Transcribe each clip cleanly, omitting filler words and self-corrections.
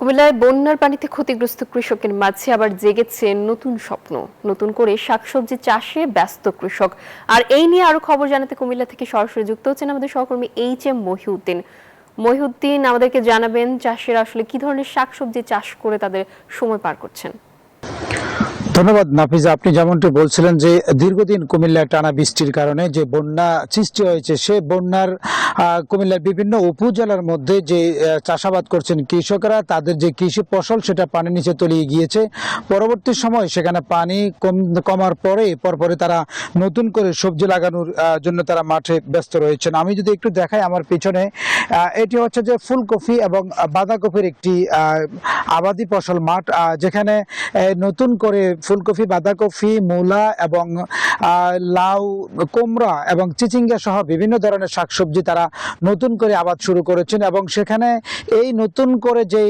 কুমিল্লায় বন্যার পানিতে ক্ষতিগ্রস্ত কৃষকের মাঝে আবার জেগেছে নতুন স্বপ্ন। নতুন করে শাকসবজি চাষে ব্যস্ত কৃষক। আর এই নিয়ে আরো খবর জানাতে কুমিল্লা থেকে সরাসরি যুক্ত হচ্ছেন আমাদের সহকর্মী এইচ.এম. মহিউদ্দিন। মহিউদ্দিন, আমাদেরকে জানাবেন চাষিরা আসলে কি ধরনের শাকসবজি চাষ করে তাদের সময় পার করছেন। ধন্যবাদ নাফিজা। আপনি যেমনটি বলছিলেন যে দীর্ঘদিন কুমিল্লায় টানা বৃষ্টির কারণে যে বন্যা সৃষ্টি হয়েছে, সে বন্যার কুমিল্লার বিভিন্ন উপজেলার মধ্যে যে চাষাবাদ করছেন কৃষকরা, তাদের যে কৃষি ফসল সেটা পানির নিচে তলিয়ে গিয়েছে। পরবর্তী সময় সেখানে পানি কমার পরে তারা নতুন করে সবজি লাগানোর জন্য তারা মাঠে ব্যস্ত রয়েছেন। আমি যদি একটু দেখাই আমার পিছনে, এটি হচ্ছে যে ফুলকপি এবং বাঁধাকপির একটি আবাদি ফসল মাঠ, যেখানে নতুন করে ফুলকপি, বাঁধাকপি, মূলা এবং লাউ, কুমড়া এবং চিচিঙ্গা সহ বিভিন্ন ধরনের শাকসবজি তারা নতুন করে আবাদ শুরু করেছেন। এবং সেখানে এই নতুন করে যে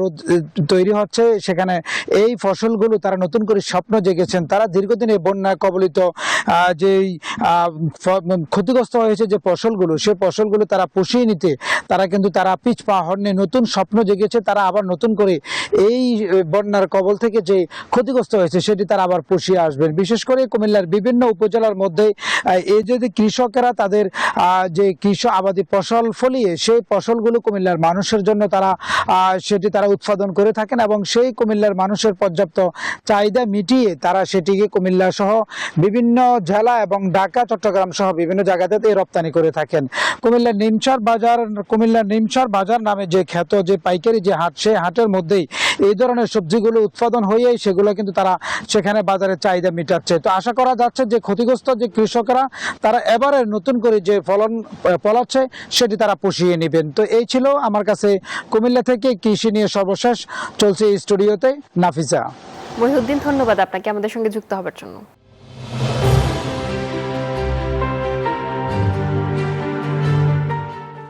রোদ তৈরি হচ্ছে, সেখানে এই ফসলগুলো তারা নতুন করে স্বপ্ন জেগেছেন। তারা দীর্ঘদিন এই বন্যা কবলিত যেই ক্ষতিগ্রস্ত হয়েছে যে ফসলগুলো, সেই ফসলগুলো তারা পুষিয়ে নিতে তারা পিছ পা হননি, নতুন স্বপ্ন জেগেছে। তারা আবার নতুন করে এই বন্যার কবল থেকে যে ক্ষতিগ্রস্ত হয়েছে সেটি তারা আবার পুষিয়ে আসবেন। বিশেষ করে কুমিল্লার বিভিন্ন উপজেলার মধ্যে এই যে কৃষকেরা তাদের যে কৃষক আবাদি ফসল ফলিয়ে সেই ফসলগুলো কুমিল্লার মানুষের জন্য সেটি তারা উৎপাদন করে থাকেন এবং সেই কুমিল্লার মানুষের পর্যাপ্ত চাহিদা মিটিয়ে তারা সেটিকে কুমিল্লা সহ বিভিন্ন জেলা এবং ঢাকা, চট্টগ্রাম সহ বিভিন্ন জায়গাতে রপ্তানি করে থাকেন। কুমিল্লার নিমসার বাজার নামে যে খ্যাত যে পাইকারি যে হাট, সেই হাটের মধ্যেই এই ধরনের সবজিগুলো উৎপাদন হয়েই সেগুলো কিন্তু তারা সেখানে বাজারে চাহিদা মিটাচ্ছে। তো আশা করা যাচ্ছে যে ক্ষতিগ্রস্ত যে কৃষকরা তারা এবারে নতুন করে যে ফলাচ্ছে সেটি তারা পুষিয়ে নেবেন। তো এই ছিল আমার কাছে কুমিল্লা থেকে কৃষি নিয়ে সর্বশেষ চলছে স্টুডিওতে নাফিসা। মহিউদ্দিন, ধন্যবাদ আপনাকে আমাদের সঙ্গে যুক্ত হবার জন্য।